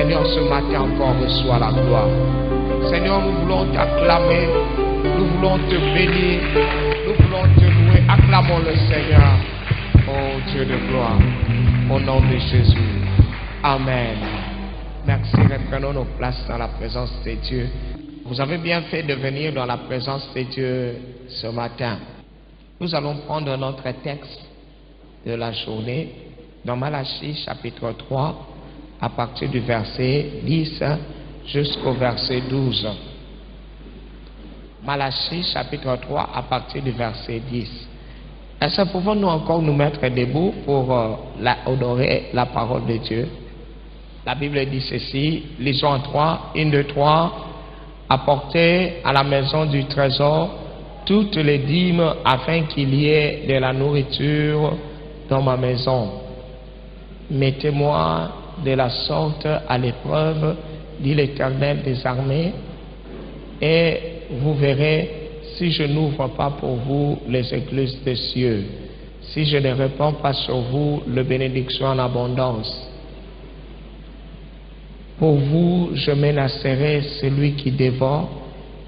Seigneur, ce matin encore, reçois la gloire. Seigneur, nous voulons t'acclamer, nous voulons te bénir, nous voulons te louer. Acclamons le Seigneur, oh Dieu de gloire, au nom de Jésus. Amen. Merci, reprenons nos places dans la présence de Dieu. Vous avez bien fait de venir dans la présence de Dieu ce matin. Nous allons prendre notre texte de la journée dans Malachie chapitre 3 à partir du verset 10 jusqu'au verset 12. Malachie chapitre 3 à partir du verset 10. Est-ce que pouvons-nous encore nous mettre debout pour honorer la parole de Dieu? La Bible dit ceci, lisons en 3, 1, 2, 3, apportez à la maison du trésor toutes les dîmes afin qu'il y ait de la nourriture dans ma maison. Mettez-moi de la sorte à l'épreuve, dit l'Éternel des armées, et vous verrez si je n'ouvre pas pour vous les écluses des cieux, si je ne répands pas sur vous le bénédiction en abondance. Pour vous, je menacerai celui qui dévore,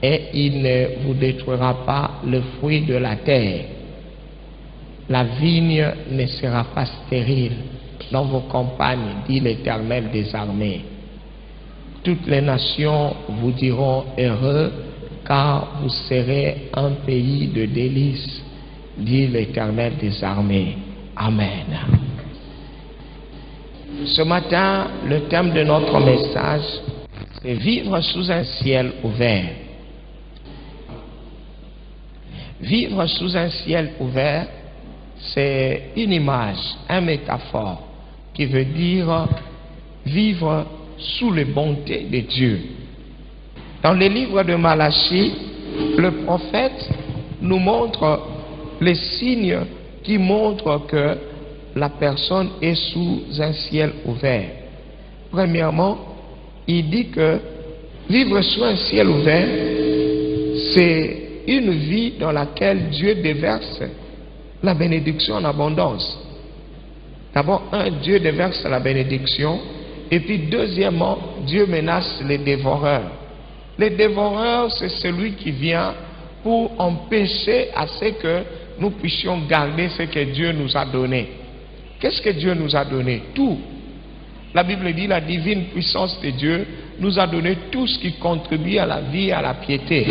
et il ne vous détruira pas le fruit de la terre. La vigne ne sera pas stérile dans vos campagnes, dit l'Éternel des armées. Toutes les nations vous diront heureux, car vous serez un pays de délices, dit l'Éternel des armées. Amen. Ce matin, le thème de notre message, c'est vivre sous un ciel ouvert. Vivre sous un ciel ouvert, c'est une image, un métaphore qui veut dire vivre sous les bontés de Dieu. Dans le livre de Malachie, le prophète nous montre les signes qui montrent que la personne est sous un ciel ouvert. Premièrement, il dit que vivre sous un ciel ouvert, c'est une vie dans laquelle Dieu déverse la bénédiction en abondance. D'abord, Dieu déverse la bénédiction, et puis deuxièmement, Dieu menace les dévoreurs. Les dévoreurs, c'est celui qui vient pour empêcher à ce que nous puissions garder ce que Dieu nous a donné. Qu'est-ce que Dieu nous a donné? Tout. La Bible dit la divine puissance de Dieu nous a donné tout ce qui contribue à la vie et à la piété.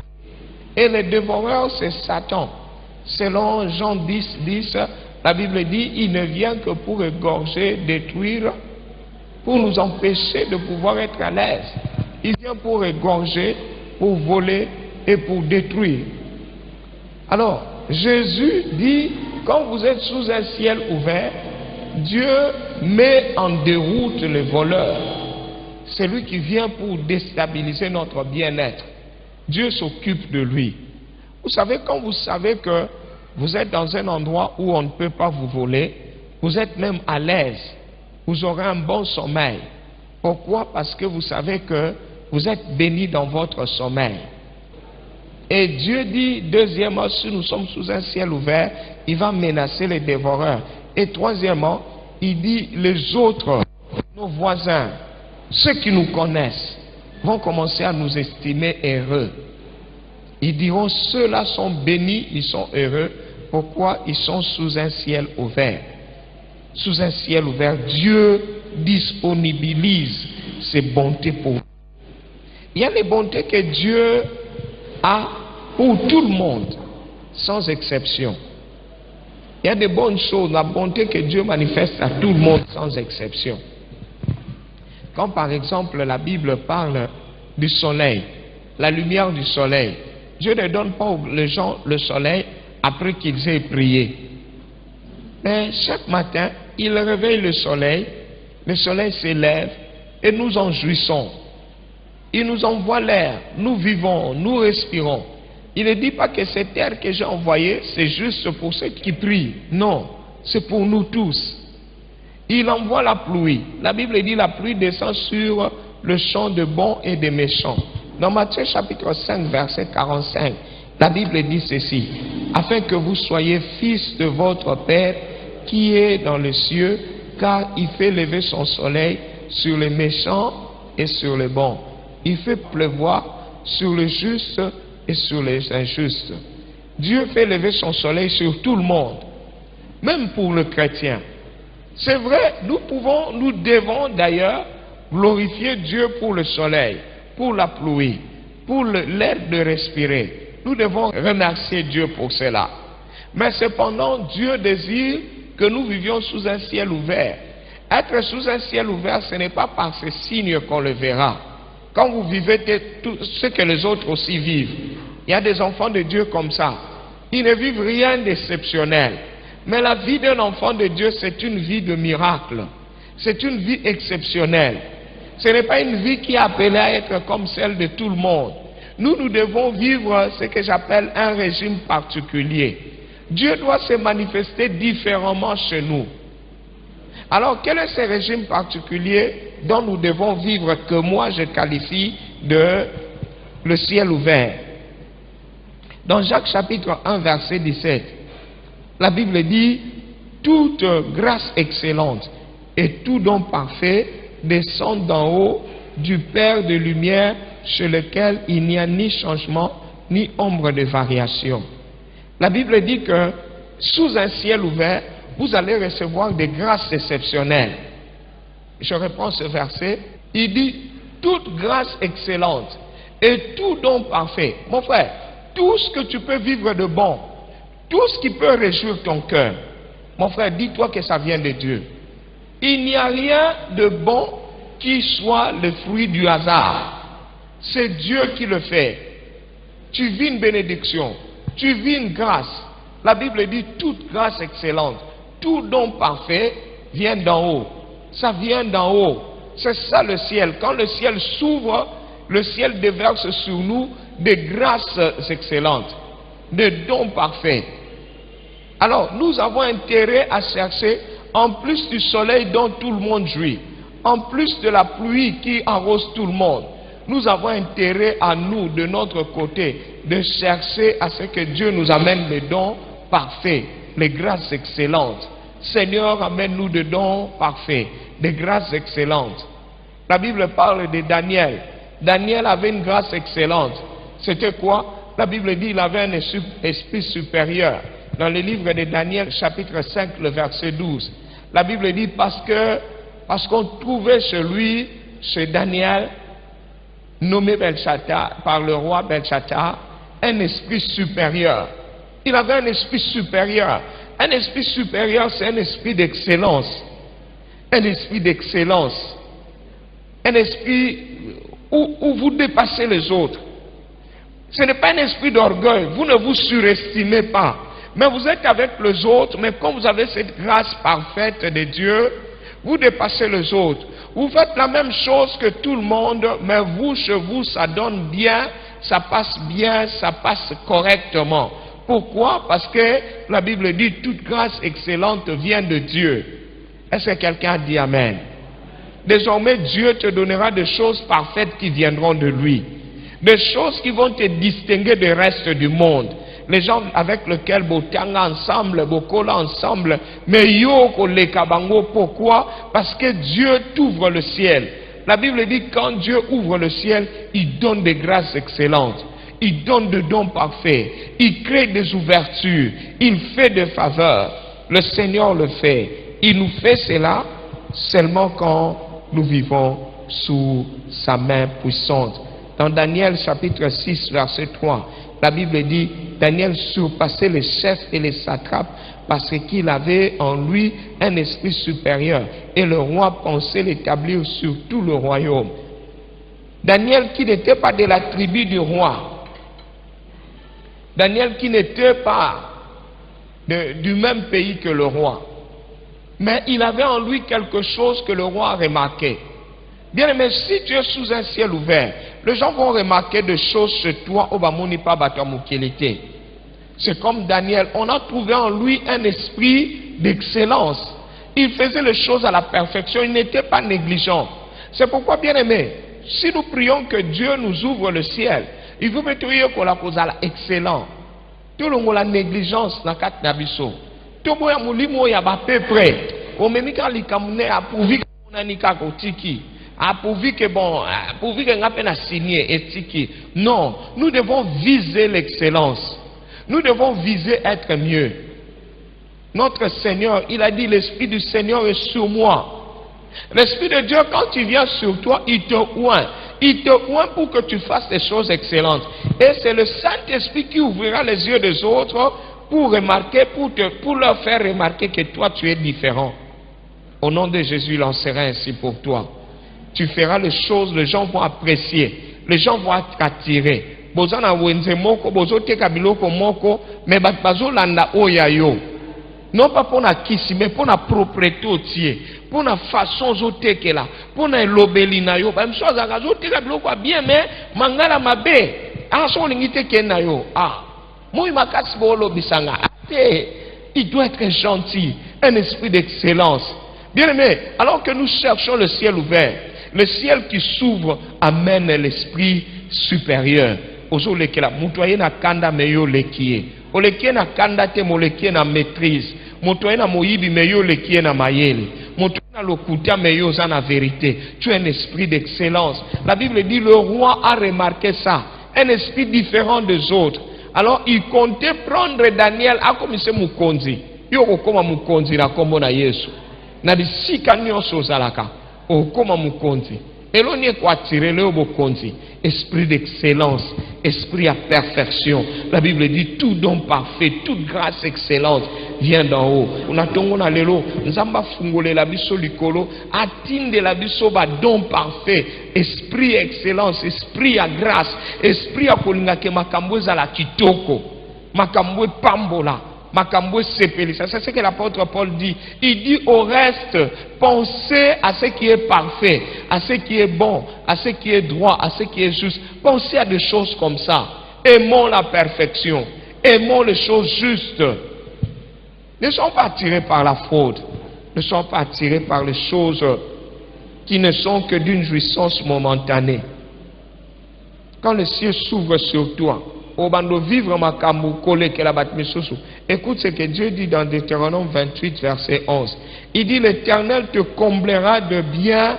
Et les dévoreurs, c'est Satan. Selon Jean 10, 10, la Bible dit, il ne vient que pour égorger, détruire, pour nous empêcher de pouvoir être à l'aise. Il vient pour égorger, pour voler et pour détruire. Alors, Jésus dit, quand vous êtes sous un ciel ouvert, Dieu met en déroute les voleurs. C'est lui qui vient pour déstabiliser notre bien-être. Dieu s'occupe de lui. Vous savez, quand vous savez que vous êtes dans un endroit où on ne peut pas vous voler, vous êtes même à l'aise. Vous aurez un bon sommeil. Pourquoi? Parce que vous savez que vous êtes béni dans votre sommeil. Et Dieu dit, deuxièmement, si nous sommes sous un ciel ouvert, il va menacer les dévoreurs. Et troisièmement, il dit, les autres, nos voisins, ceux qui nous connaissent, vont commencer à nous estimer heureux. Ils diront, ceux-là sont bénis, ils sont heureux. Pourquoi? Ils sont sous un ciel ouvert. Sous un ciel ouvert, Dieu disponibilise ses bontés pour nous. Il y a les bontés que Dieu a pour tout le monde, sans exception. Il y a des bonnes choses, la bonté que Dieu manifeste à tout le monde, sans exception. Quand par exemple la Bible parle du soleil, la lumière du soleil, Dieu ne donne pas aux gens le soleil après qu'ils aient prié. Mais chaque matin, il réveille le soleil s'élève et nous en jouissons. Il nous envoie l'air, nous vivons, nous respirons. Il ne dit pas que cet air que j'ai envoyé, c'est juste pour ceux qui prient. Non, c'est pour nous tous. Il envoie la pluie. La Bible dit la pluie descend sur le champ de bons et des méchants. Dans Matthieu chapitre 5, verset 45, la Bible dit ceci, afin que vous soyez fils de votre Père qui est dans les cieux, car il fait lever son soleil sur les méchants et sur les bons. Il fait pleuvoir sur les justes et sur les injustes. Dieu fait lever son soleil sur tout le monde, même pour le chrétien. C'est vrai, nous devons d'ailleurs glorifier Dieu pour le soleil, pour la pluie, pour l'air de respirer. Nous devons remercier Dieu pour cela. Mais cependant, Dieu désire que nous vivions sous un ciel ouvert. Être sous un ciel ouvert, ce n'est pas par ces signes qu'on le verra. Quand vous vivez tout ce que les autres aussi vivent. Il y a des enfants de Dieu comme ça. Ils ne vivent rien d'exceptionnel. Mais la vie d'un enfant de Dieu, c'est une vie de miracle. C'est une vie exceptionnelle. Ce n'est pas une vie qui est appelée à être comme celle de tout le monde. Nous devons vivre ce que j'appelle un régime particulier. Dieu doit se manifester différemment chez nous. Alors, quel est ce régime particulier dont nous devons vivre, que moi je qualifie de le ciel ouvert? Dans Jacques chapitre 1, verset 17, la Bible dit « Toute grâce excellente et tout don parfait descendent d'en haut du Père de lumière, chez lequel il n'y a ni changement, ni ombre de variation. » La Bible dit que sous un ciel ouvert, vous allez recevoir des grâces exceptionnelles. Je reprends ce verset. Il dit « Toute grâce excellente et tout don parfait. » Mon frère, tout ce que tu peux vivre de bon, tout ce qui peut réjouir ton cœur, mon frère, dis-toi que ça vient de Dieu. Il n'y a rien de bon qui soit le fruit du hasard. C'est Dieu qui le fait. Tu vis une bénédiction, tu vis une grâce. La Bible dit toute grâce excellente, tout don parfait vient d'en haut. Ça vient d'en haut. C'est ça le ciel. Quand le ciel s'ouvre, le ciel déverse sur nous des grâces excellentes, des dons parfaits. Alors, nous avons intérêt à chercher, en plus du soleil dont tout le monde jouit, en plus de la pluie qui arrose tout le monde, nous avons intérêt à nous, de notre côté, de chercher à ce que Dieu nous amène les dons parfaits, les grâces excellentes. Seigneur, amène-nous des dons parfaits, des grâces excellentes. La Bible parle de Daniel. Daniel avait une grâce excellente. C'était quoi? La Bible dit qu'il avait un esprit supérieur. Dans le livre de Daniel, chapitre 5, le verset 12. La Bible dit parce qu'on trouvait chez lui, chez Daniel, nommé Belshazzar, par le roi Belshazzar, un esprit supérieur. Il avait un esprit supérieur. Un esprit supérieur, c'est un esprit d'excellence. Un esprit d'excellence. Un esprit où vous dépassez les autres. Ce n'est pas un esprit d'orgueil. Vous ne vous surestimez pas. Mais vous êtes avec les autres, mais quand vous avez cette grâce parfaite de Dieu, vous dépassez les autres. Vous faites la même chose que tout le monde, mais vous, chez vous, ça donne bien, ça passe correctement. Pourquoi? Parce que la Bible dit toute grâce excellente vient de Dieu. Est-ce que quelqu'un dit Amen? Désormais, Dieu te donnera des choses parfaites qui viendront de lui. Des choses qui vont te distinguer du reste du monde. Les gens avec lesquels botanga ensemble, bokola ensemble, mais yo les kabango, pourquoi? Parce que Dieu t'ouvre le ciel. La Bible dit quand Dieu ouvre le ciel, il donne des grâces excellentes. Il donne des dons parfaits. Il crée des ouvertures. Il fait des faveurs. Le Seigneur le fait. Il nous fait cela seulement quand nous vivons sous sa main puissante. Dans Daniel chapitre 6, verset 3, la Bible dit, Daniel surpassait les chefs et les satrapes parce qu'il avait en lui un esprit supérieur. Et le roi pensait l'établir sur tout le royaume. Daniel qui n'était pas de la tribu du roi. Daniel qui n'était pas du même pays que le roi. Mais il avait en lui quelque chose que le roi a remarqué. Bien aimé, si tu es sous un ciel ouvert, les gens vont remarquer des choses chez toi au Bamoni pas batamukélité. C'est comme Daniel, on a trouvé en lui un esprit d'excellence. Il faisait les choses à la perfection, il n'était pas négligent. C'est pourquoi, bien aimé, si nous prions que Dieu nous ouvre le ciel, il faut mettre qu'on la cause excellent. Tout le monde la négligence dans quatre nabiso. Tout le monde a peu près. On me dit qu'on a approuvé qu'on a nika kotiki. Ah, pourvu que nous avons signé et non, nous devons viser l'excellence. Nous devons viser être mieux. Notre Seigneur, il a dit, l'Esprit du Seigneur est sur moi. L'Esprit de Dieu, quand il vient sur toi, il te oint. Il te oint pour que tu fasses des choses excellentes. Et c'est le Saint-Esprit qui ouvrira les yeux des autres pour remarquer, pour leur faire remarquer que toi, tu es différent. Au nom de Jésus, il en sera ainsi pour toi. Tu feras les choses, les gens vont apprécier. Les gens vont être attirés. Bozana wenze moko, bozoteka biloko moko, mais bazolanda oyayo. Non pas pour la kisi, mais pour la propriété entier, pour la façon zoteke là, pour la lobelina yo. Même chose à zoteka biloko bien, mais mangala mabe. Ah, son lingite kena yo. Ah, moi makasi bolo bisanga. Il doit être gentil, un esprit d'excellence. Bien aimé, alors que nous cherchons le ciel ouvert, le ciel qui s'ouvre amène l'esprit supérieur. Ozo lekela, mutoye na kanda meyo lekie. Olekie na kanda te molekie na maîtrise. Mutoye na moyibi meyo lekie na mayele. Mutoye na lokuta meyo za na vérité. Tu es un esprit d'excellence. La Bible dit le roi a remarqué ça. Un esprit différent des autres. Alors il comptait prendre Daniel a comme c'est mukonzi. Yo koma mukonzi na kombo na Yesu. Na bisika nyonso zalaka. Okoma mukonzi. Eloni kwa tirele obokonzi. Esprit d'excellence, esprit à perfection. La Bible dit tout don parfait, toute grâce excellente vient d'en haut. On a tongo na lelo, nzamba fungole la biso likolo, atinde la biso ba don parfait, esprit excellence, esprit à grâce, esprit à kolinga ke makambo za la kitoko, makambo pambola. C'est ce que l'apôtre Paul dit. Il dit au reste, pensez à ce qui est parfait, à ce qui est bon, à ce qui est droit, à ce qui est juste. Pensez à des choses comme ça. Aimons la perfection. Aimons les choses justes. Ne soyons pas attirés par la fraude. Ne soyons pas attirés par les choses qui ne sont que d'une jouissance momentanée. Quand le ciel s'ouvre sur toi, écoute ce que Dieu dit dans Deutéronome 28 verset 11. Il dit l'Éternel te comblera de bien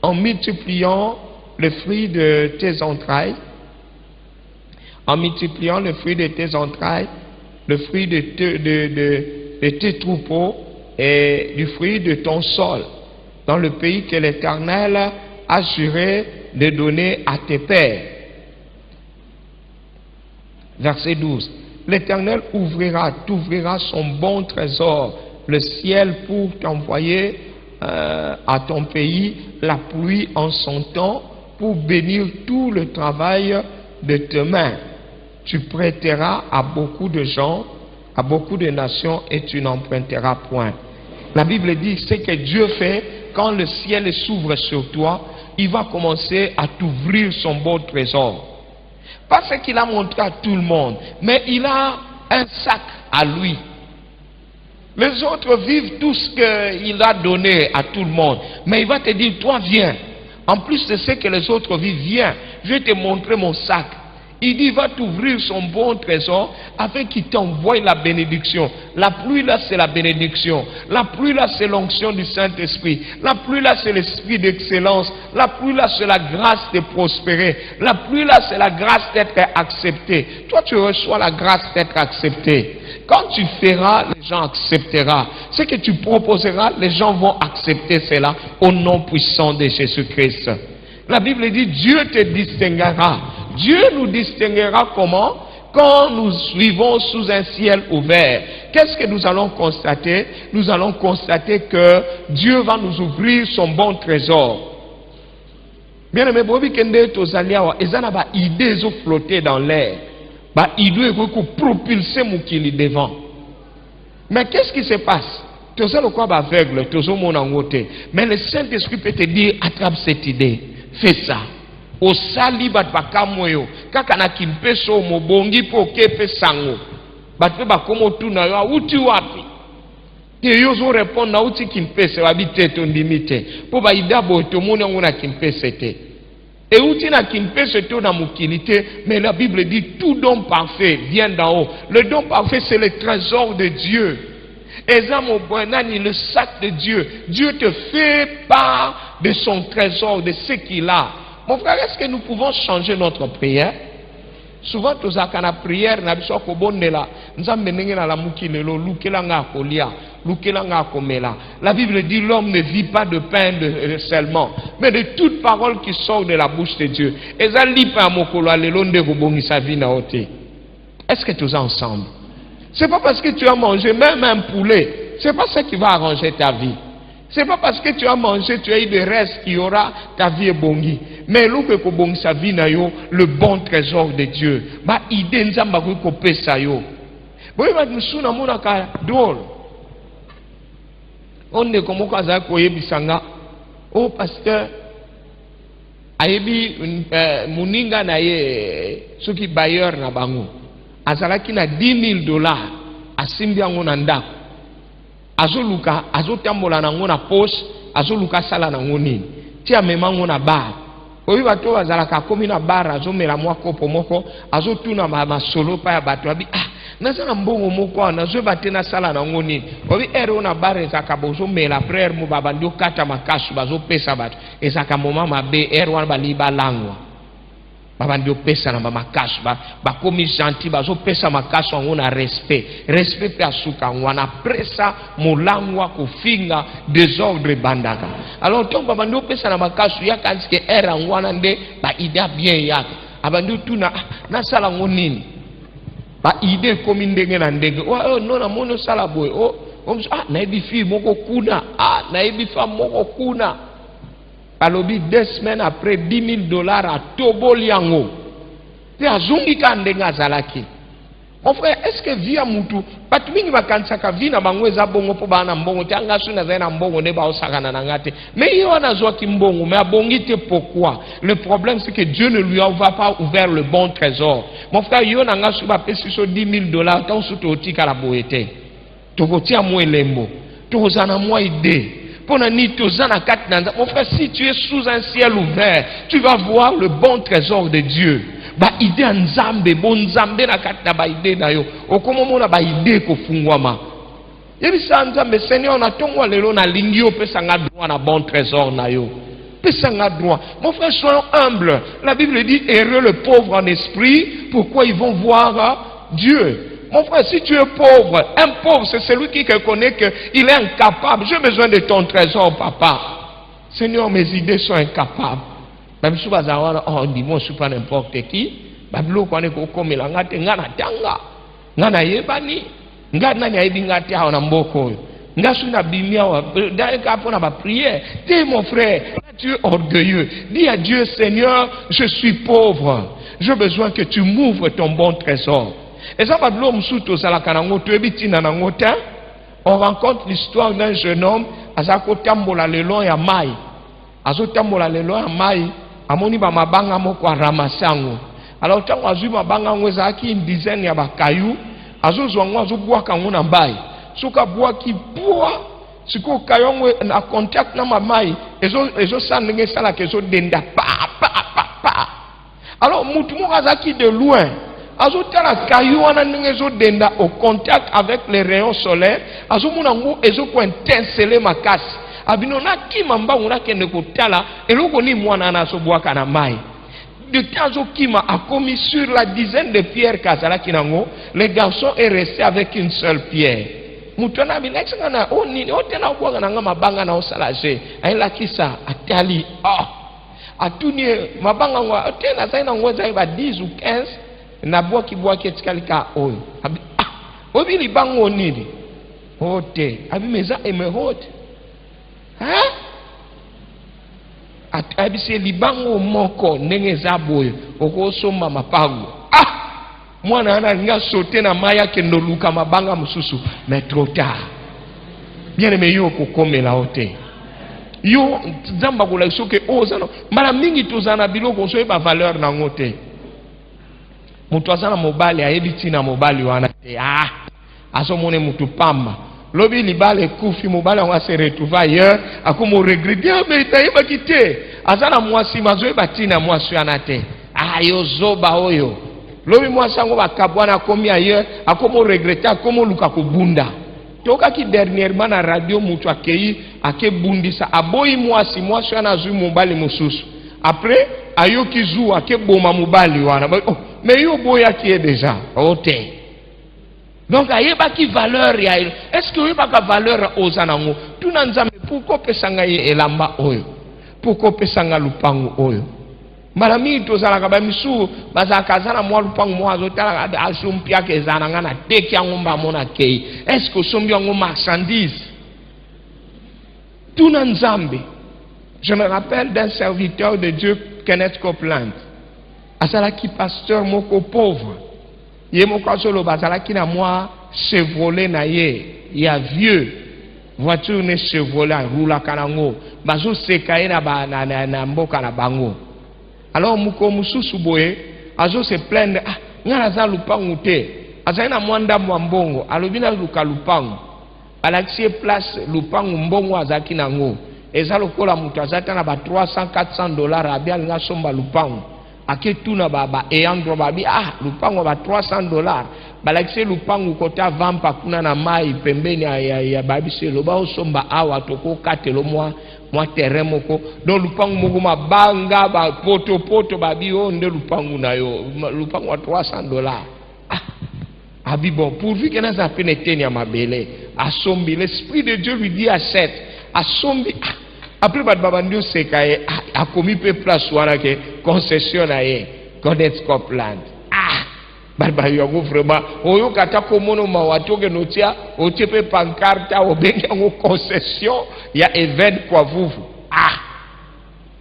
en multipliant le fruit de tes entrailles, en multipliant le fruit de tes entrailles, le fruit de tes troupeaux et du fruit de ton sol, dans le pays que l'Éternel a juré de donner à tes pères. Verset 12. L'Éternel t'ouvrira son bon trésor, le ciel, pour t'envoyer à ton pays la pluie en son temps, pour bénir tout le travail de tes mains. Tu prêteras à beaucoup de gens, à beaucoup de nations, et tu n'emprunteras point. La Bible dit, ce que Dieu fait, quand le ciel s'ouvre sur toi, il va commencer à t'ouvrir son bon trésor. Pas ce qu'il a montré à tout le monde, mais il a un sac à lui. Les autres vivent tout ce qu'il a donné à tout le monde, mais il va te dire, toi viens. En plus de ce que les autres vivent, viens, je vais te montrer mon sac. Il dit, il va t'ouvrir son bon trésor afin qu'il t'envoie la bénédiction. La pluie là, c'est la bénédiction. La pluie là, c'est l'onction du Saint-Esprit. La pluie là, c'est l'esprit d'excellence. La pluie là, c'est la grâce de prospérer. La pluie là, c'est la grâce d'être accepté. Toi, tu reçois la grâce d'être accepté. Quand tu feras, les gens accepteront. Ce que tu proposeras, les gens vont accepter cela au nom puissant de Jésus-Christ. La Bible dit, Dieu te distinguera. Dieu nous distinguera comment? Quand nous suivons sous un ciel ouvert. Qu'est-ce que nous allons constater? Nous allons constater que Dieu va nous ouvrir son bon trésor. Bien aimé, ils ont idées flotter dans l'air. Idées propulser Moukili devant. Mais qu'est-ce qui se passe? Tu sais le quoi aveugle, tu sais mon angoté. Mais le Saint-Esprit peut te dire, attrape cette idée, fais ça. Au sali bat bakamoyo kaka na kimpeso mobongi po kepe sango bat pe bakomo tuna yo uti wapi te yozo répondre na uti kimpese wabite to ndimite po ba idabo to mona ngona kimpese te et uti na kimpese to na mukilité. Mais la Bible dit tout don parfait vient d'en haut. Le don parfait, c'est le trésor de Dieu. Le sac de Dieu. Dieu te fait part de son trésor, de ce qu'il a. Mon frère, est-ce que nous pouvons changer notre prière? Souvent, tous à la prière, nous la Bible dit l'homme ne vit pas de pain seulement, mais de toute parole qui sort de la bouche de Dieu. Est-ce que tous ensemble? C'est pas parce que tu as mangé même un poulet, c'est pas ça qui va arranger ta vie. C'est pas parce que tu as mangé, tu as eu des restes qui aura ta vie est bongi. Mais le bon trésor de Dieu. On est comme ça bisanga. Oh pasteur, ayebi muninga na ye soki bailleur na bango. Azalaki na $10,000 asimbi yango na ndako. Azoluka azotambola nango na poche, azoluka sala nango nini. Tia memango na bar. Oyi bato bazalaka komi na bar azomela mwa kopo moko, azotuna masolo pa ya bato abi nazala mbongo moko nazo batena sala nango nini. Oyi ero na bar ezaka bozomela frère mo babandi okata makasu bazopesa bato. Ezaka moma mabe ero wana baliba langwa. Babandi opesa na makasu bakomi gentil bazopesa makasu yango na respect pe asuka wana presa molangwa kofinga désordre bandaka. Alors donc babandi opesa na makasu yakanisi ke era ngwana nde ba idea bien yake abandi tuna na sala ngo nini ba idée komi ndenge na ndenge non na mono sala boy na ebi fi moko kuna na ebi fa moko kuna. Alobi 2 semaines après $10,000 à Toboliango. Tu as zungi kandenga zalaki. Mon frère, est-ce que via mutu patumingi bakansaka vina bangweza bongo po bana mbongo tanga suna zaina mbongo ne ba osakana na ngate. Mais il a zwa kimbongo, mais abongite pourquoi? Le problème c'est que Dieu ne lui a pas ouvert le bon trésor. Mon frère, yo na ngasu ba pesi so $10,000 tant suto otika la boete. Tokotia mo elembo. Tokozana mo idée. Mon frère, si tu es sous un ciel ouvert, tu vas voir le bon trésor de Dieu. Ba idée nzambe, bon nzambe na kata ba idée na yo. Okomo mona ba idée ko fungwama. Yebi sa nzambe Seigneur na tongwa lelo na lingio pesa nga droit na bon trésor na yo. Pesa nga droit. Mon frère, soyons humbles. La Bible dit heureux le pauvre en esprit, pourquoi ils vont voir Dieu. Mon frère, si tu es pauvre, un pauvre, c'est celui qui connaît qu'il est incapable. J'ai besoin de ton trésor, papa. Seigneur, mes idées sont incapables. Même si on dit, moi, je ne suis pas n'importe qui. Bablo, quand on est comme il a ngana tanga. Ngana yebani. Ngana yebi ngati ha onamboko. Ngasu na bimia wa. D'ailleurs, on a prié. Dis, mon frère, tu es orgueilleux. Dis à Dieu, Seigneur, je suis pauvre. J'ai besoin que tu m'ouvres ton bon trésor. Et ça, on rencontre l'histoire d'un jeune homme, azakotambola lelo ya mai. Azotambola lelo ya mai, amoni ba mabanga moko ramasango. Alors tango azui mabanga ngwezaki une dizaine ya bakayou, azozwango azobwaka ngona mbai. Soka bwaki bwa, siko kayongwe na contact na mamai, ezo sandenge sala kezo denda pa. Alors mutu mo azaki de loin. Azotala kayu wana ngezo denda au contact avec les rayons solaires, azomunango ezoko intenseler makasi. Abinona kima mbango na kende kotala eloko ni mwana na sobwaka na mai. De temps kima a commis sur la dizaine de pierres kazala kinango, le garçon est resté avec une seule pierre. Mutona binexanga na oni otena kwa na mabanga na osalaje. Aila kisa atali atuni mabanga ngwa tena zaina ngoza iba 10 ou 15. Na boaki etikalika oyo obi libango nini hote abi meza emehote abi se libango moko ndenge za boyo okosomba mapango mwana ana nga sauter na maya ke ndoluka mabanga mususu mais trop tard bien aimé yo kokomela hote yo nzamba kola soke ozana mara mingi tozana biloko so eba valeur na ngote. Mutu azana mobali ayebi tina mobali wana te asomone mutu pamba lobi libale kufi mobali wana se retrouver ailleurs akomo regretter mais tayeba kite azana mwasi mazoeba tina mwasi wana te yo zoba oyo lobi mwasi ngo bakabwana komi ailleurs akomo regretter akomo luka kobunda Toka ki dernièrement na radio mutu akei ake bundisa aboyi mwasi ana zui mobali mususu. Après ayo ki zu ake boma mobali wana. Oh, mais yo boya ki est déjà. Ote. Donc ayeba ki valeur ya est-ce que oyeba ka valeur ozanango tuna nzambe pourquoi pesanga ye elamba oyo pourquoi pesanga lupangu oyo malami tozalaka ba misu bazakazana mwa lupangu mwa azotala asumpia ke zananga na teki yango mba mona kei est-ce que sombi yango marchandise tuna nzambe. Je me rappelle d'un serviteur de Dieu, Kenneth Copeland, azalaki pasteur moko pauvre. Ye moko solo bazalaki na mwa Chevrolet na ye ya vieux voiture ne Chevrolet roula kanango bazo sekaye na mboka na bango. Alors muko mususu boye azo se plaindre ngana za lupangu te azali na mwanda mbongo alobina luka lupangu alaxie place lupangu mbongo azaki nango eza lokola mutu azata na ba 300-400 dollars abia nga somba lupangu ake tuna baba eyandro babi lupangu ba 300 dollars balakise lupangu kota vampa kuna na mai pembeni ya babi selo ba osomba awa toko katelo mwa terrain moko donc lupangu moko mabanga ba poto babi onde lupangu na yo lupangu wa 300 dollars abi bon pourvu que na za peneteni ya mabele asombi l'esprit de Dieu lui dit achète asombi après baba ndio sekaye akomi pe place wana ke concession na ye Kenneth Copeland baba yango vraiment oyo kata komono mawatoke notia otepe pancarte obengi yango concession ya event kwa vuvu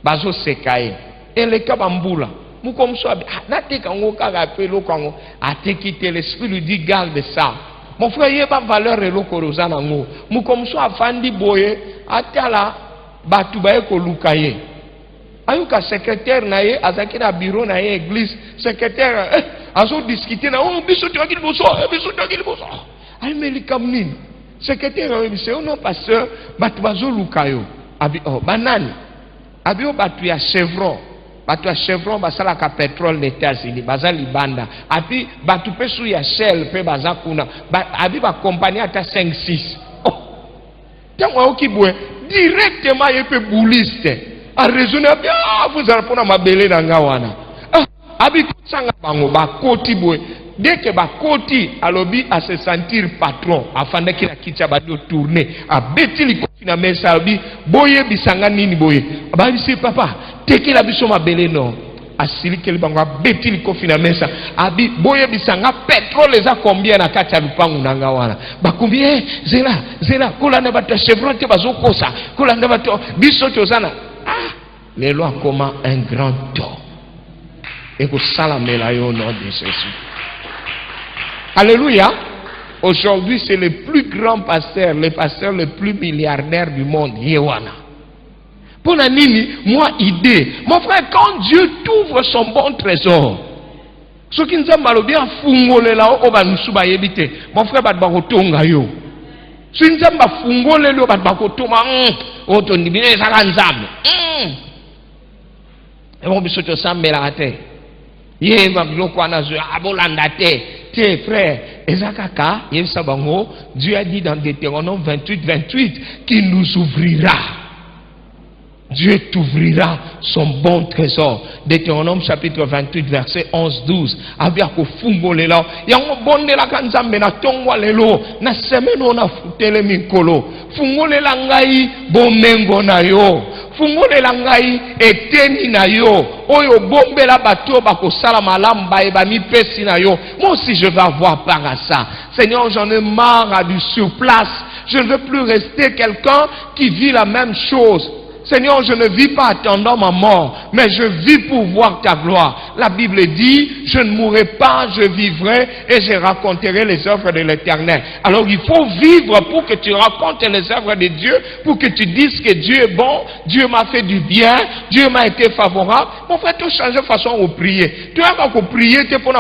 bazo sekaye eleka bambula mukomso nateka ngo kaka pe lokango ateki l'esprit lui dit garde ça. Mon frère yeba valeur eloko rozana ngo mukomso afandi boye atala batu baye ko lukaye ayuka secrétaire na ye azaki na bureau na ye église secrétaire azo discuter na biso toki liboso ay melikam nini secrétaire c'est non pasteur batu bazo lukayo abi banani abi batu ya Chevron batu ya Chevron basala ka pétrole des États-Unis bazali banda abi batu pesu ya Shell pe bazakuna abi ba compagnie ata 5-6 tango okibwe directement yepe bouliste a raisonner bien vous allez pour mabele na ngawana abi sanga bango ba koti boy dès que ba koti alobi à se sentir patron afin que la kicha ba do tourner a beti li kofi na mesa abi boye bisanga nini boye ba bisi papa teke la biso mabele no asili ke bango a beti li kofi na mesa abi boye bisanga pétrole eza combien na kati ya lupangu na ngawana ba combien zela kola na bata Chevron te bazokosa kola na bato biso tozana lelo akoma un grand tort et que salamela yo au nom de Jésus. Alléluia. Aujourd'hui c'est le plus grand pasteur, le pasteur le plus milliardaire du monde, Yewana. Pour la nini, moi idée. Mon frère, quand Dieu t'ouvre son bon trésor, ce qui nous a mal bien fungole là au banusuba yebite. Mon frère bat bakotonga yo. Ce qui nous a fungole lo bat bakotoma oto ndibine sala nzambe. Et mon biso to sambela ate. Ye mabiloko anazo abolanda te frère ezakaka yebisa bango Dieu a dit dans Deutéronome 28 qu'il nous ouvrira. Dieu t'ouvrira son bon trésor. Deutéronome chapitre 28 verset 11-12. Abia ko fungolela yango bondela kanzambe na tongwa lelo na semeno na futele mikolo. Fungolela ngai bomengo na yo. Fungolela ngai eteni na yo. Oyo bombela bato bakosala malamu ba mipesi na yo. Moi aussi je vais avoir part à ça. Seigneur, j'en ai marre du surplace. Je ne veux plus rester quelqu'un qui vit la même chose. Seigneur, je ne vis pas attendant ma mort, mais je vis pour voir ta gloire. La Bible dit, je ne mourrai pas, je vivrai et je raconterai les œuvres de l'Éternel. Alors il faut vivre pour que tu racontes les œuvres de Dieu, pour que tu dises que Dieu est bon, Dieu m'a fait du bien, Dieu m'a été favorable. Mon frère, tu changes de façon de prier. Tu as pas prier, tu es pour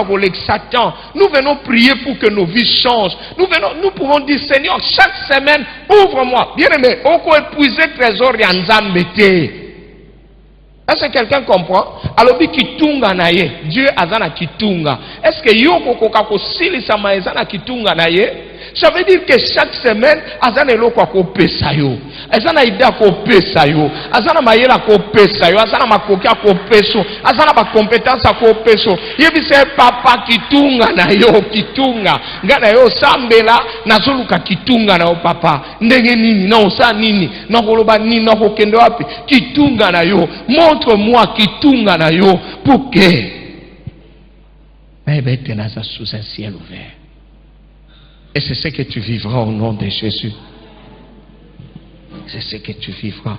Satan. Nous venons prier pour que nos vies changent. Nous pouvons dire, Seigneur, chaque semaine, ouvre-moi. Bien aimé, on peut épuiser trésor et ensemble. Est-ce que quelqu'un comprend? Alors, kitunga na ye, Dieu azana kitunga. Est-ce que yo kokoka ko silisa maezana kitunga na ye? Ça veut dire que chaque semaine, azana eloko ko pesa yo. Azana ida ko pesa yo. Azana mayela ko pesa yo. Azana makoki ko peso. Azana ba compétence ko peso. Yebi se papa kitunga na yo kitunga. Ngana yo sambela na zoluka kitunga na yo papa. Ndenge nini na osa nini na koloba nini na kokende wapi kitunga na yo. Montre-moi kitunga na yo pour que sous un ciel ouvert. Et c'est ce que tu vivras au nom de Jésus. C'est ce que tu vivras.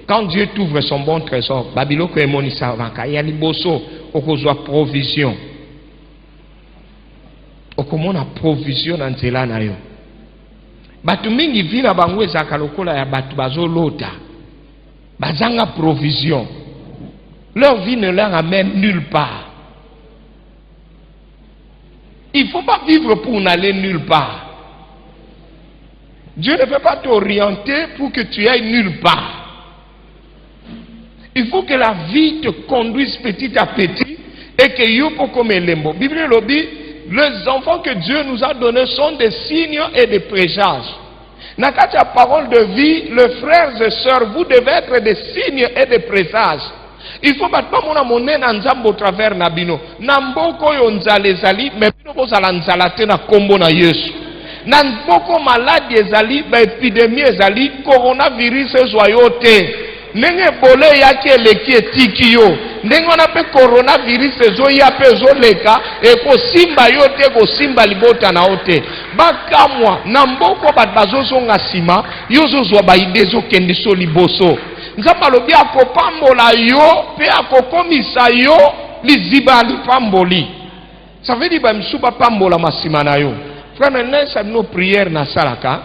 Quand Dieu t'ouvre son bon trésor, Babiloko emonisa vanka ya liboso okozwa provision. Okomona provision na nzela na yo. Batu mingi vina bango ezaka lokola ya batu bazolota. Bazanga provision. Leur vie ne leur amène nulle part. Il ne faut pas vivre pour n'aller nulle part. Dieu ne peut pas t'orienter pour que tu ailles nulle part. Il faut que la vie te conduise petit à petit et que yopo comme lembo. Bible lobby, les enfants que Dieu nous a donnés sont des signes et des présages. Dans la parole de vie, les frères et sœurs, vous devez être des signes et des présages. Il faut pas mona monnaie na nzambo travers na bino. Na mboko yo nzale zali, mais bino bozala nzala te na kombo na Yesu. Na mboko maladi ezali, ba épidémie ezali, coronavirus ezoyote. Nenge bole yaki eleki etiki yo. Ndenge wana pe coronavirus ezoya pe ezoleka, ekosimba yo te, ekosimba libota na ote. Bakamwa, na mboko bat bazozonga sima, yo zozwa ba ide ezokende so liboso. Nzamba lobi akopambola yo pe akokomisa yo liziba lipamboli. Ça veut dire bamsuba pambola masima na yo. Frère nesa no prière na salaka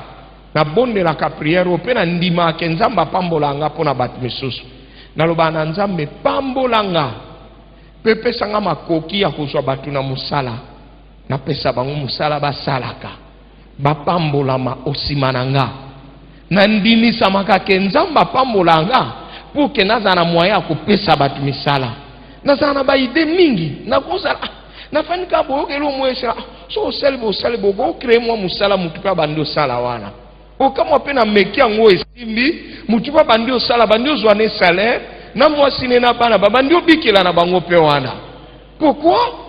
na bonde la ka prière o pe na ndima ke nzamba pambola nga pona bat misusu. Na loba na nzambe pambola nga. Pe pesa nga makoki ya kozwa batu na musala. Na pesa bango musala ba salaka. Ba pambola ma osimana nga. Nandini samaka ke nzamba pambolanga pour que nazana moya ko pesa batu misala nazana ba ide mingi na kozala na fanika bo ke lo mwesa so selbo go créer moi musala mutupa bando sala wana o kama pena meki yango esimbi mutupa bando sala bando zwane salaire na moi sine na bana bando bikela na bango pe wana. Pourquoi?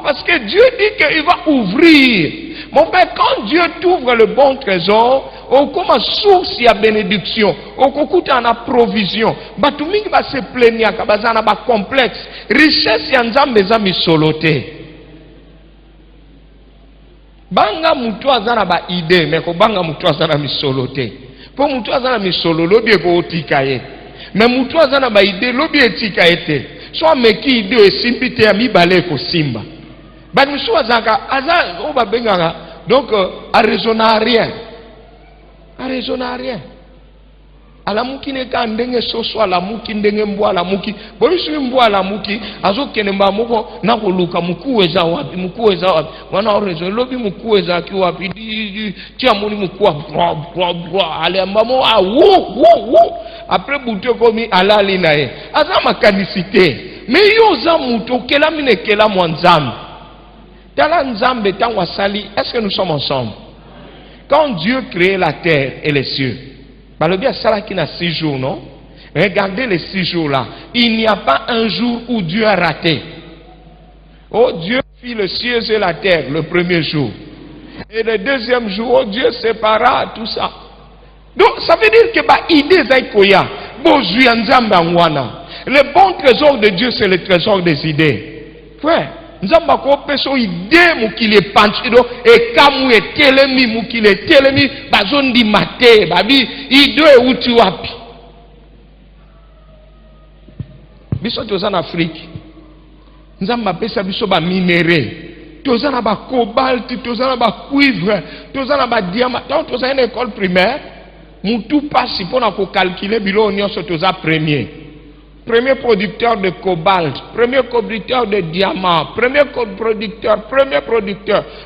Parce que Dieu dit qu'il va ouvrir. Mon père, quand Dieu t'ouvre le bon trésor, on commence source à bénédiction, on coûte en provision. Batuming va se plaigner, kabazana ba complexe, richesse ya nzambe za misolote. Banga mutu azana ba idée, mais ko banga mutu azana misolote. Po mutu azana misolo lobi ko otikaye. Mais mutu azana ba idée lobi etikaete. Soit meki idée esimbite ya mibale ko simba. Ba musu azaka aza o ba benganga. Donc à raisonner rien. À raisonner rien. Alamuki ne ka ndenge soso alamuki ndenge mbwa alamuki. Boyisu mbwa alamuki azokene mba moko na koluka mukuweza wapi mukuweza wapi. Wana orezo lobi mukuweza ki wapi di tia moni mukuwa ale mbamo a wo après bouté komi alali nae. Aza makanicité. Mais yo za muto kela mine kela mwanzambe. Tala nzambe tangwa sali, est-ce que nous sommes ensemble? Quand Dieu créait la terre et les cieux, le bien ça qui n'a 6 jours, non? Regardez les 6 jours là. Il n'y a pas un jour où Dieu a raté. Oh, Dieu fit le ciel et la terre le premier jour. Et le deuxième jour, oh, Dieu sépara tout ça. Donc, ça veut dire que idée zaikoya, le bon trésor de Dieu, c'est le trésor des idées. Frère, nzamba ko peso idée mukile panchido e kamu e telemi mukile telemi bazondi mate babi idée e uti wapi. Biso toza na Afrique. Nzamba pesa biso ba minéraux. Toza na ba cobalt, toza na ba cuivre, toza na ba diamant. Donc toza une école primaire, mutu passe pour na ko calculer bilo nyonso toza premier. Premier producteur de cobalt, premier producteur de diamants, premier producteur.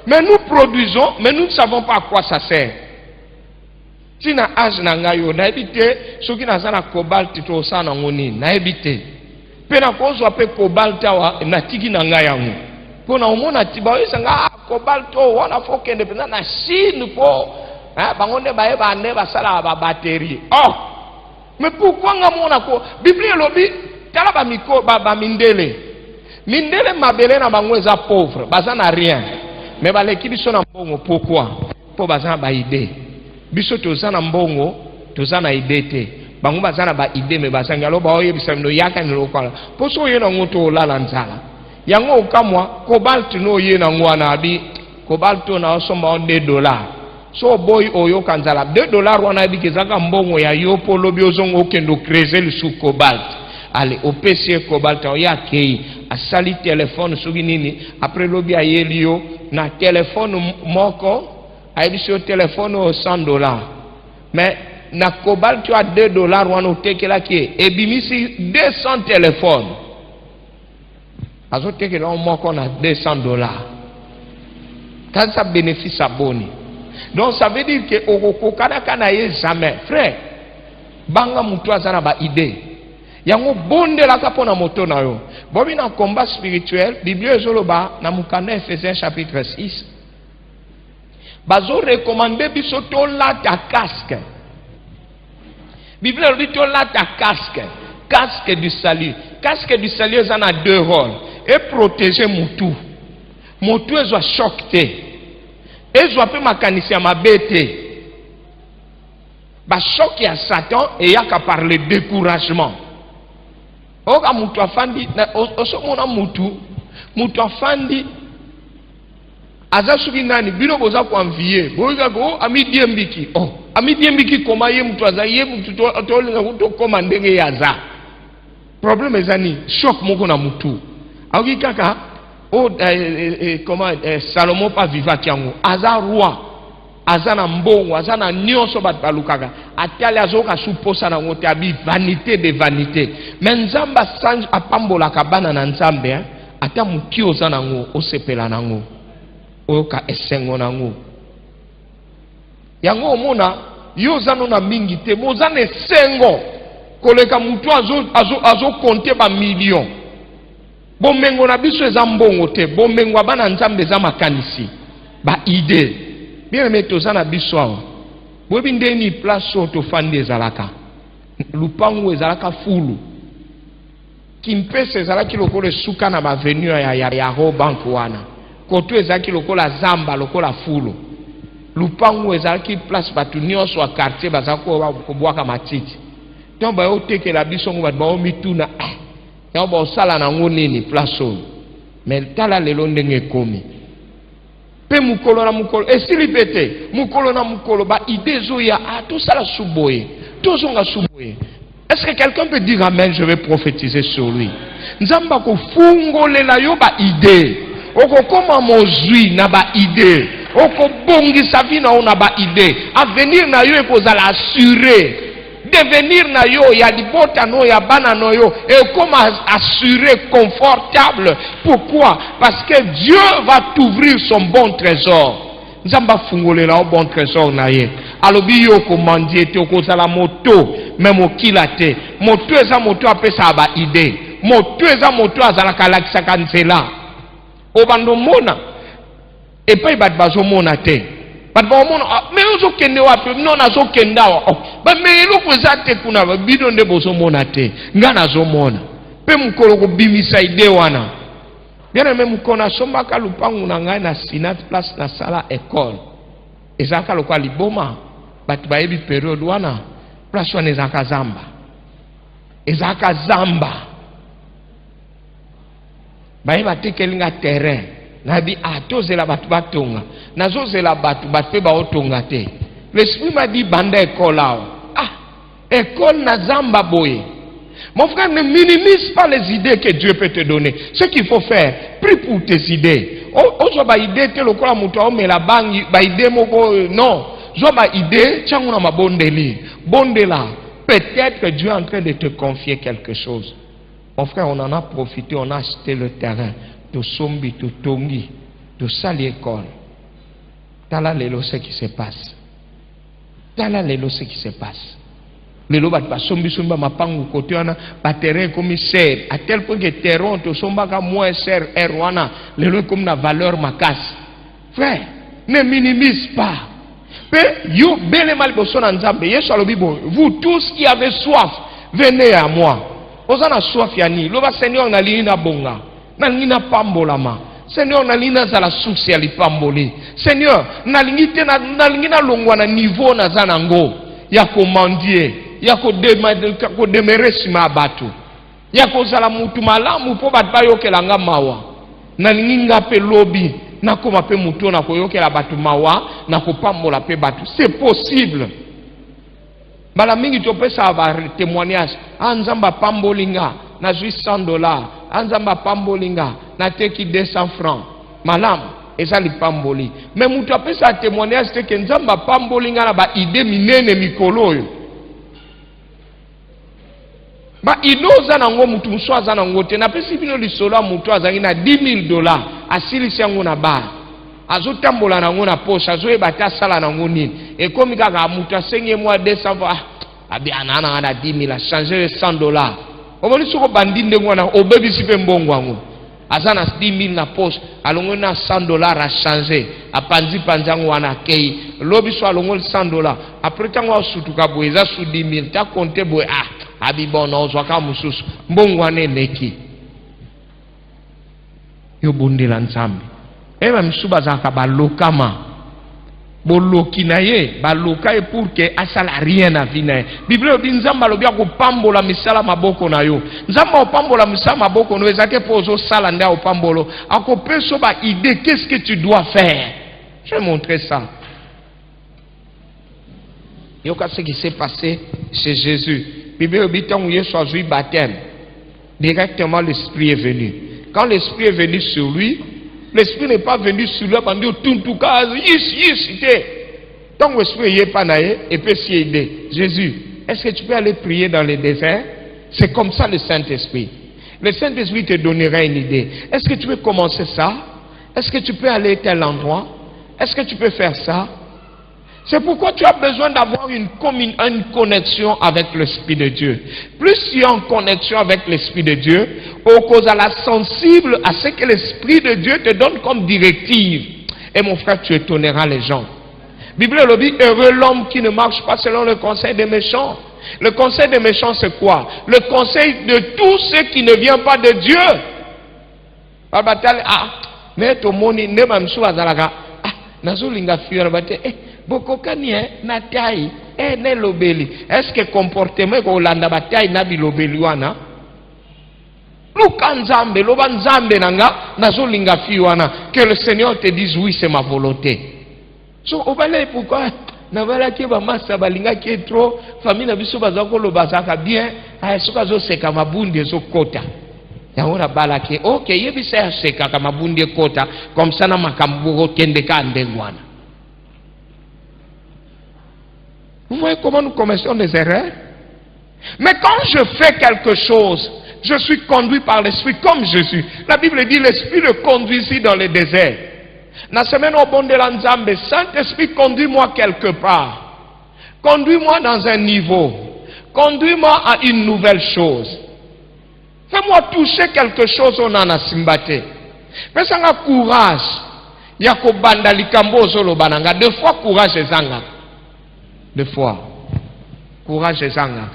Mais nous produisons, mais nous ne savons pas à quoi ça sert. Si na âge na ngayo, na ebite, ceux qui na sana cobalt to sa na ngoni, na ebite. Pe na kozo ape cobalt awa na tiki na ngayangu. Pour nous, on a dit, cobalt, on a fait qu'il y a na Chine pour, on a batterie. Oh, mais pourquoi on a quoi? Bible lobby, tala ba miko ba mindele. Mindele mabele na bangweza pauvre, baza na rien. Mais ba l'équipe sont na mbongo pourquoi? Pour baza ba idée. Biso toza na mbongo, toza na idée te. Bango baza na ba idée mais baza ngalo ba oyebisa no yaka ni lokola. Poso ye na ngoto lala nzala. Yango okamwa cobalt no ye na ngwana abi cobalt na osomba on $2. So boy oyo kanzala $2 wana bi kezaka mbongo ya yo polo biozongo okendo creuser le sous cobalt. Allez au PC cobalt ya kei asali téléphone soki nini après lobi ayelio na téléphone moko ayebiso téléphone au $100. Mais na cobalt tu as $2 wana otekela ki ebimisi 200 téléphones. Azote que l'on moko na $200. Quand ça bénéfice aboni. Donc ça veut dire que au Canada jamais. Frère, banga mutu azana ba idée. Yango bonde la kapona moto na yo. Bobi na combat spirituel, Bible ezoloba na mukanda Ephésiens chapitre 6. Bazo recommander biso to la ta casque. Bible dit to la ta casque. Casque du salut. Casque du salut ça a 2 rôles. Et protéger mutu. Mutu ezo choc te. Ezo pe makanisi ya mabete. Ba choc ya Satan et yaka par le découragement. Oka mutu afandi osomona mutu afandi aza suki nani bino boza ko envier. Boza ko amidie mbiki. Oh, amidie mbiki koma ye mutu aza ye mutu to lenga to koma ndenge yaza. Problème ezani choc moko na mutu. Aoki kaka comment Salomon pas vivant yango aza roi aza na mbongo aza na nyonso bat balukaka atali azoka suposa na ngote abi vanité de vanité mais nzamba sanj apambola kabana na nzambe ata muki oza nango osepela nango oyoka esengo nango yango omona yo zano na mingi te moza na esengo koleka mutu azo compter ba million. Bomengo na biso eza mbongo te, bomengo bana nzambe eza makanisi ba idée. Bien aimé toza na biso awa. Bobi ndeni place to fandi ezalaka. Lupango ezalaka fulu. Kimpese ezalaki lokola suka na avenue ya Ho Bank wana. Koto ezalaki lokola zamba lokola fulu. Lupango ezalaki place batu nyonso wa quartier bazako kobwaka matiti. Donc ba otekela biso ngo ba omituna yabo sala na ngonini place oyo mais tala lelo ndenge komi pe mukolo na mukolo esili pete mukolo na mukolo ba idée zoya tout sala suboye tout zonga suboye. Est-ce que quelqu'un peut dire amen? Je vais prophétiser sur lui. Nzamba ko fungolela yo ba idée oko koma mozui na ba idée oko bongi sa vie na ona ba idée avenir na yo ekozala assuré. Devenir na yo ya libota no ya bana no yo et comme assuré confortable. Pourquoi? Parce que Dieu va t'ouvrir son bon trésor. Nzamba fungolela o bon trésor na ye. Alobi yo komandie te okozala moto même okila te. Moto eza moto apesa ba idée. Moto eza moto azalaka lakisaka nzela. Obando mona epai bat bazomona te. Mais ozo kende wapi non azo kenda wa ba me eloko ezate kuna ba bido nde bozo mona te ngana zo mona pe mukolo ko bimisa ide wana bien même mukona somba ka lupangu na ngai na Sinat place na sala école ezaka lokwa liboma bat ba yebi period wana place wana ezaka zamba ba yeba tekelinga terrain nabi atozela batu batonga nazozela batu pe ba otonga te. L'esprit m'a dit banda école là. École na zamba boye. Mon frère, ne minimise pas les idées que Dieu peut te donner. Ce qu'il faut faire, prie pour tes idées. Ozo ba idée te lokola mutu o mela bangi ba idée moko non. Zo ba idée tiango na mabondeli. Bondela. Peut-être que Dieu est en train de te confier quelque chose. Mon frère, on en a profité, on a acheté le terrain. To sombi, to tongi, to sali école. Tala lelo ce qui se passe. Tala lelo ce qui se passe. lelo bat ba sombi somba mapangu côté wana ba terrain commissaire à tel point que terrain to somba ka moins cher erwana lelo comme na valeur makasi. Frère, ne minimise pas. Mais yo bele mal boso na nzambe Yesu alobi bon, vous tous qui avez soif, venez à moi. Ozana soif yani, loba Seigneur na lina bonga, na lina pambolama. Seigneur na lina zala source ya lipamboli. Seigneur, na lingite na lingina longwa na niveau na zanango ya komandie, ya ko demere sima batu. Ya ko zala mutu malamu po bat bayokela nga mawa. Na linga pe lobby na koma pe mutu na koyokela batu mawa na kopambola pe batu. C'est possible. Bala mingi topesa ba témoignage. Anzamba pambolinga na jui $100. Anzamba pambolinga na teki 200 francs. Malam eza li pamboli. Mais mutu apesa témoignage te ke nzamba pambolinga na ba ide minene mikolo yo. Ba inoza nango mutu mswaza nango te na pesi bino lisolo mutu azangi na $10,000 asilisi yango na ba azotambola nango na poche azoyeba ta sala nango nini ekomi kaka mutu asengi mwa 200 abi anana na 10,000 a changer $100 omoni soko bandi ndengo na obebisi pe mbongo yango azana 10,000 na poche alongo na $100 a changer apanzi panzango wana kei lobi so alongo $100 après tango asutuka boeza su 10,000 ta compter boy abi bona ozwaka mususu mbongo wana eleki yo bondela nzambe eba misuba zaka balokama boloki na ye baloka ye pour que asala rien na vie na ye Bible obi nzambe alobi akopambola misala maboko na yo nzambe opambola misala maboko no ezake po ozosala nde opambolo akopeso ba idée qu'est-ce que tu dois faire. Je vais montrer ça. Yoka ce qui s'est passé chez Jésus. Bible obi tango Yesu azui baptême directement l'esprit est venu. Quand l'esprit est venu sur lui, l'esprit n'est pas venu sur lui pendant tout cas donc l'esprit est pas naé et peut s'y aider. Jésus, est-ce que tu peux aller prier dans le désert? C'est comme ça le Saint-Esprit. Le Saint-Esprit te donnera une idée. Est-ce que tu peux commencer ça? Est-ce que tu peux aller à tel endroit? Est-ce que tu peux faire ça? C'est pourquoi tu as besoin d'avoir une connexion avec l'Esprit de Dieu. Plus tu es en connexion avec l'Esprit de Dieu, au cause à la sensible à ce que l'Esprit de Dieu te donne comme directive. Et mon frère, tu étonneras les gens. Bible le dit, heureux l'homme qui ne marche pas selon le conseil des méchants. Le conseil des méchants, c'est quoi? Le conseil de tous ceux qui ne viennent pas de Dieu. Mais tout le monde ne m'a pas nazolinga fiona bate bokokani na tai ne lobeli est-ce que comportement ko landa batai na bilobeli wana luka nzambe loba nzambe nanga nazolinga fiona que le Seigneur te dise oui c'est ma volonté. So obale pourquoi na bala ke ba masa balinga ke trop famille na biso bazako lobazaka bien soka zo seka mabundi zo kota yaona bala ke OK yebisa seka kama bundi kota comme ça na makambo kende ka ndengwana. Vous voyez comment nous commettons des erreurs? Mais quand je fais quelque chose, je suis conduit par l'Esprit comme Jésus. La Bible dit l'Esprit le conduisit dans le désert. La semaine au bon de l'Anzambe, Saint-Esprit, conduis-moi quelque part. Conduis-moi dans un niveau. Conduis-moi à une nouvelle chose. Fais-moi toucher quelque chose au nana simbate. Fais-moi courage. Yako banda likambo zolo bananga. Deux fois courage ezanga. Deux fois. Courage ezanga.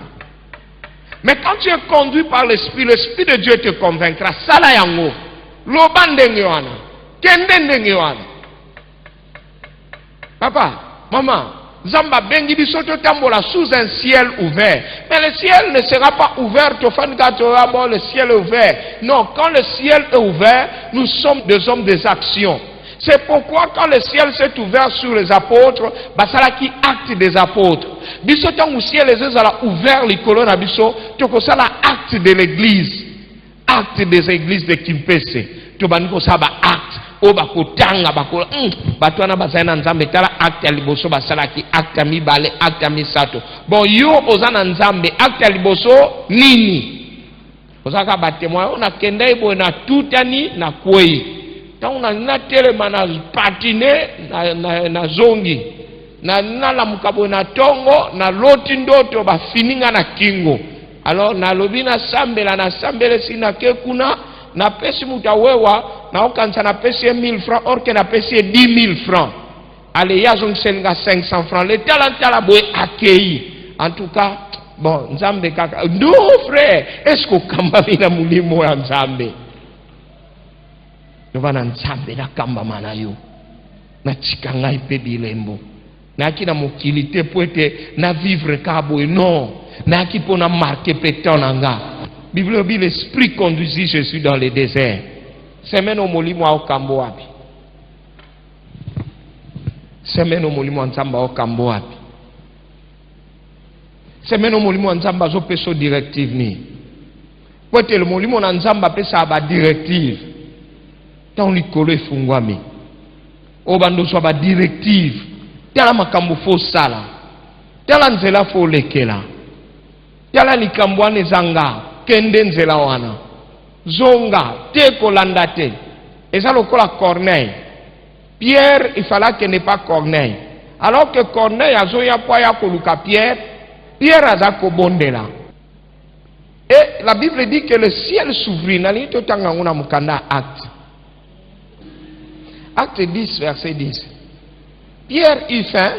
Mais quand tu es conduit par l'Esprit, l'Esprit de Dieu te convaincra. Sala yango. Lobande ngewana. Kende ngewana. Papa, maman, Zamba bengi bisoto tambola sous un ciel ouvert. Mais le ciel ne sera pas ouvert bon, le ciel est ouvert. Non, quand le ciel est ouvert, nous sommes des hommes des actions. C'est pourquoi quand le ciel s'est ouvert sur les apôtres, basala qui acte des apôtres. Bisoto au ciel les a ouvert les colonnes à biso, toko sala acte de l'église. Acte des églises de Kimpese. Tobaniko saba acte. Oba kotanga bakola batwana bazana nzambe tala acte liboso basalaki acte mibale acte misato bon yo ozana nzambe acte liboso nini ozaka batemoin on a kenda ebo na tutani na kwei tant on a telema na patiner na zongi na la mukabo na tongo na loti ndoto ba fininga na kingo. Alors na lobi na sambele sina ke kuna na pesi mutawewa na okansa na pesi 1000 francs or que na pesi 10 000 francs. Allez, ya zon selinga 500 francs. Le talent boy accueilli. En tout cas, bon, nzambe kaka. Non frère, est-ce que kamba vina mulimo ya nzambe? Novana nzambe na kamba mana yo. Na chikanga ipe bilembo. Na ki na mokilité poete na vivre kabo non. Na ki po na marquer petonanga. Bible dit l'esprit conduisit Jésus dans le désert. Semaine au molimo au kambo wapi. Semaine au molimo nzamba au kambo wapi. Semaine au molimo nzamba zo peso directive ni. Poete le molimo na nzamba pesa ba directive. Tant likolo efungwami. Obando so ba directive. Tala makambo fo sala. Tala nzela fo lekela. Tala likambwane zanga kende nzela wana. Zonga te kolanda te. Eza lokola Corneille. Pierre il fallait que n'est pas Corneille. Alors que Corneille a zoya poya koluka Pierre, Pierre a zako bondela. Et la Bible dit que le ciel s'ouvrit. Nali to tanga nguna mukanda acte. Acte 10 verset 10. Pierre eut faim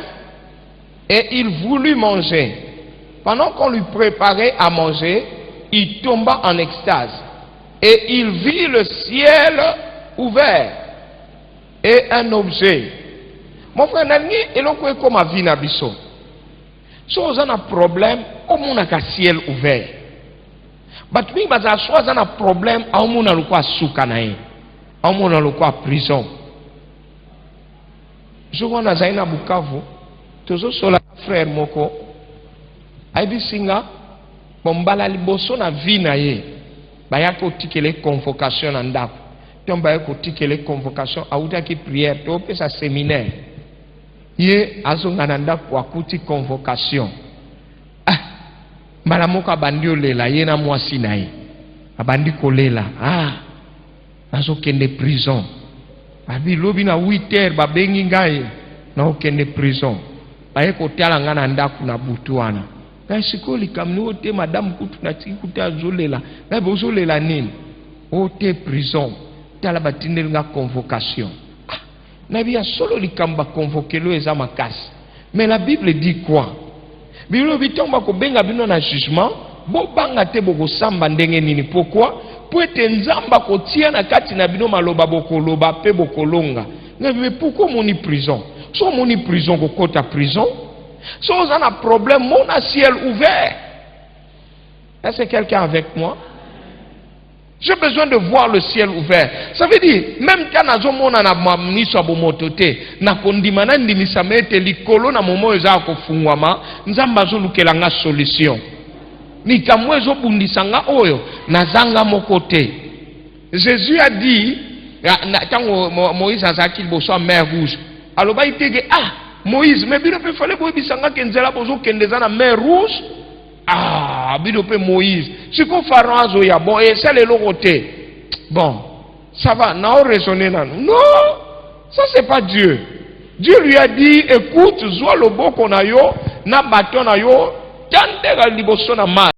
et il voulut manger. Pendant qu'on lui préparait à manger, il tomba en extase. Et il vit le ciel ouvert et un objet. Mon frère, nani eloko e comme vie na biso. So on a un problème, au monde a ciel ouvert. But mi baza so on a problème, au monde a lokwa suka na ye. Au monde a lokwa prison. Je vois na zaina Bukavu, tozo sola frère moko. Aibi singa bombala liboso na vie na ye. Baya ko tikele convocation na ndako. Tomba ya ko tikele convocation auta ki prière to pesa séminaire. Ye azonga na ndako akuti convocation. Ah mbala moko abandi olela ye na mwasi na ye. Abandi kolela. Ah azo kende prison. Abi lobi na 8h babengi ngai na okende prison. Baye ko tala ngana ndako na butuana. Sikoli kamni ote madame kutu na tiki kuta zolela. Ngabe ozolela nini? Ote prison. Tala batindel nga convocation. Ah, nabi ya solo likamba convoquelo eza makasi. Mais la Bible dit quoi? Bible bitomba ko benga bino na jugement, bo banga te boko samba ndenge nini. Pourquoi? Pour ete nzamba ko tia na kati na bino maloba boko loba pe boko longa. Mais pourquoi moni prison? So moni prison ko kota prison? Si on a un problème, mon ciel ouvert. Est-ce que quelqu'un avec moi? J'ai besoin de voir le ciel ouvert. Ça veut dire, même quand on a mis sur le mototé, na kondimana ndimisa mete likolo na momo eza ko fungwama, nzamba zo lukela nga solution. Ni kamwe zo bundisanga oyo na zanga mokote. Jésus a dit, quand Moïse a zaki boso mer rouge. Alors ba itege Moïse, mais bino pe fallait boy bisanga kenzela bozo kendeza na mer rouge. Ah, bino pe Moïse. Si ko Pharaon azo ya bon et c'est le côté. Bon, ça va, n'a pas raisonné là. Non, ça c'est pas Dieu. Dieu lui a dit écoute, zoa le boko na yo, na bateau na yo, tande ga liboso na mar.